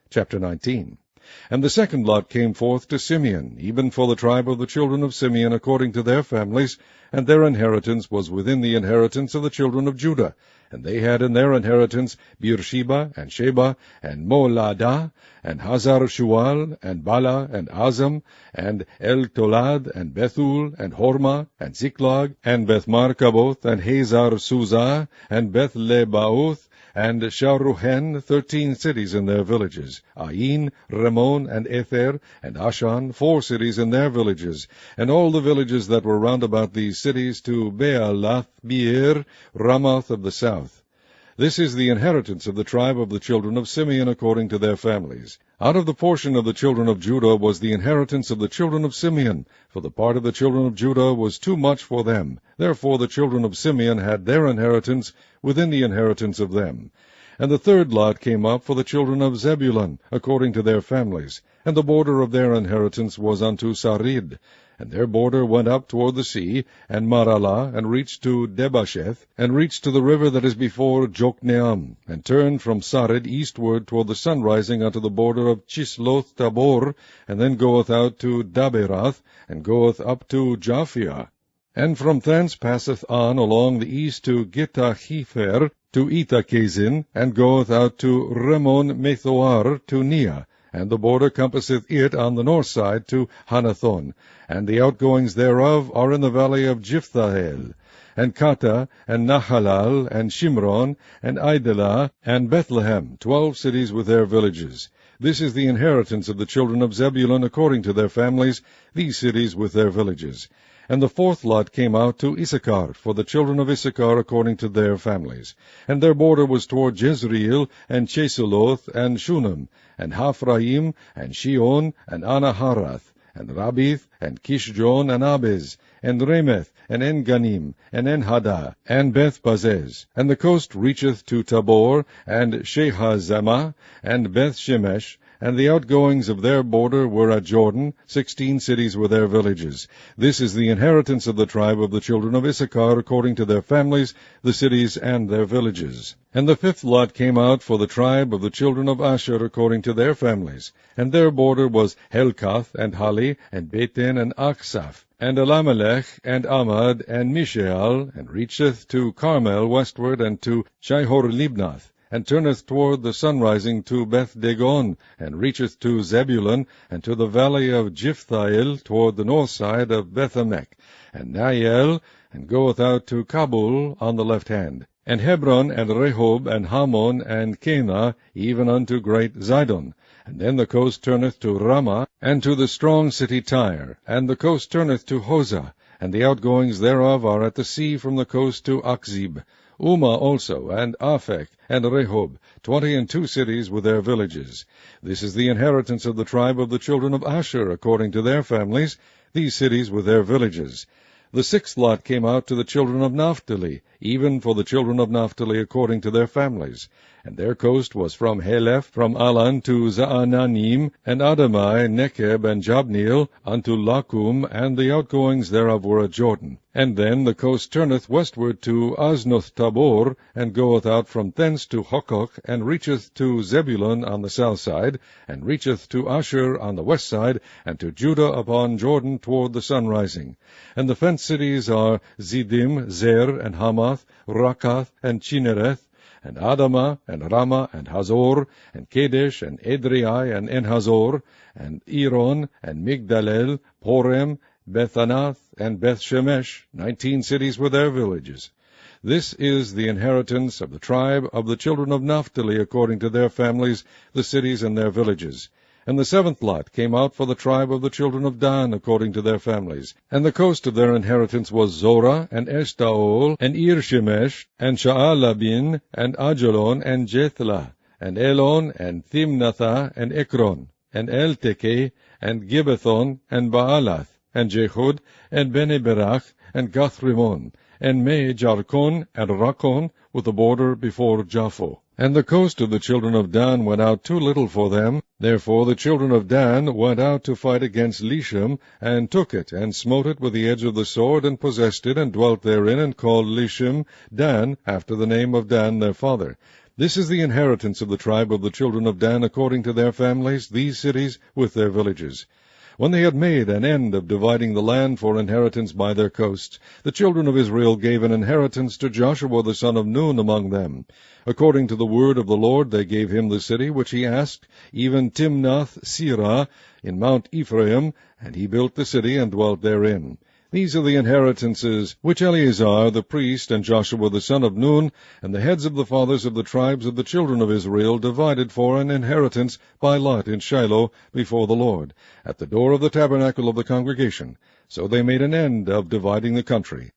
Chapter 19. And the second lot came forth to Simeon, even for the tribe of the children of Simeon according to their families, and their inheritance was within the inheritance of the children of Judah. And they had in their inheritance Beersheba, and Sheba, and Moladah, and Hazarshual, and Balah, and Azem, and Eltolad, and Bethul, and Hormah, and Ziklag, and Bethmarcaboth, and Hazarsusah, and Bethlebaoth, and Sharuhen, 13 cities in their villages, Ain, Remmon, and Ether, and Ashan, 4 cities in their villages, and all the villages that were round about these cities to Baalathbeer, Ramath of the south. This is the inheritance of the tribe of the children of Simeon according to their families. Out of the portion of the children of Judah was the inheritance of the children of Simeon, for the part of the children of Judah was too much for them. Therefore the children of Simeon had their inheritance within the inheritance of them. And the third lot came up for the children of Zebulun, according to their families, and the border of their inheritance was unto Sarid. And their border went up toward the sea, and Maralah, and reached to Debasheth, and reached to the river that is before Jokneam, and turned from Sarid eastward toward the sunrising unto the border of Chisloth Tabor, and then goeth out to Daberath, and goeth up to Japhia. And from thence passeth on along the east to Gittahefer, to Ethakazin, and goeth out to Remmon Methoar, to Neah. And the border compasseth it on the north side to Hanathon, and the outgoings thereof are in the valley of Jiphthahel, and Kata, and Nahalal, and Shimron, and Idalah, and Bethlehem, 12 cities with their villages. This is the inheritance of the children of Zebulun according to their families, these cities with their villages. And the fourth lot came out to Issachar, for the children of Issachar according to their families. And their border was toward Jezreel, and Chesuloth, and Shunem, and Haphraim, and Shion, and Anaharath, and Rabith, and Kishjon, and Abez, and Remeth, and Enganim, and Enhadah, and Bethpazez. And the coast reacheth to Tabor, and Shehazamah, and Bethshemesh, and the outgoings of their border were at Jordan, 16 cities with their villages. This is the inheritance of the tribe of the children of Issachar according to their families, the cities and their villages. And the fifth lot came out for the tribe of the children of Asher according to their families. And their border was Helkath, and Hali, and Beten, and Achsaph, and Elimelech, and Amad, and Mishael, and reacheth to Carmel westward, and to Shihor-libnath, and turneth toward the sunrising to Beth-dagon, and reacheth to Zebulun, and to the valley of Jiphthahel toward the north side of Bethamek, and Nael, and goeth out to Kabul on the left hand, and Hebron, and Rehob, and Hammon, and Cana, even unto great Zidon. And then the coast turneth to Ramah, and to the strong city Tyre, and the coast turneth to Hosah, and the outgoings thereof are at the sea from the coast to Achzib. Umah also, and Aphek, and Rehob, 22 cities with their villages. This is the inheritance of the tribe of the children of Asher, according to their families, these cities with their villages. The sixth lot came out to the children of Naphtali, even for the children of Naphtali according to their families. And their coast was from Heleph, from Alan to Zaananim, and Adamai, Nekeb, and Jabneel, unto Lakum, and the outgoings thereof were at Jordan. And then the coast turneth westward to Aznoth Tabor, and goeth out from thence to Hokok, and reacheth to Zebulun on the south side, and reacheth to Asher on the west side, and to Judah upon Jordan toward the sunrising. And the fenced cities are Ziddim, Zer, and Hamath, Rakath, and Chinnereth, and Adamah, and Ramah, and Hazor, and Kadesh, and Edrei, and Enhazor, and Eron, and Migdalel, Porem, Bethanath, and Bethshemesh, 19 cities with their villages. This is the inheritance of the tribe of the children of Naphtali according to their families, the cities and their villages. And the seventh lot came out for the tribe of the children of Dan according to their families. And the coast of their inheritance was Zorah, and Eshtaol, and Irshemesh, and Sha'alabin, and Ajalon, and Jethlah, and Elon, and Thimnathah, and Ekron, and Elteke, and Gibbethon, and Baalath, and Jehud, and Bene-Berach, and Gathrimon, and Me-Jarkon, and Rakon, with the border before Japho. And the coast of the children of Dan went out too little for them. Therefore the children of Dan went out to fight against Lishem, and took it, and smote it with the edge of the sword, and possessed it, and dwelt therein, and called Lishem Dan, after the name of Dan their father. This is the inheritance of the tribe of the children of Dan according to their families, these cities with their villages. When they had made an end of dividing the land for inheritance by their coasts, the children of Israel gave an inheritance to Joshua the son of Nun among them. According to the word of the Lord they gave him the city which he asked, even Timnath-Serah in Mount Ephraim, and he built the city and dwelt therein. These are the inheritances which Eleazar the priest and Joshua the son of Nun and the heads of the fathers of the tribes of the children of Israel divided for an inheritance by lot in Shiloh before the Lord, at the door of the tabernacle of the congregation. So they made an end of dividing the country.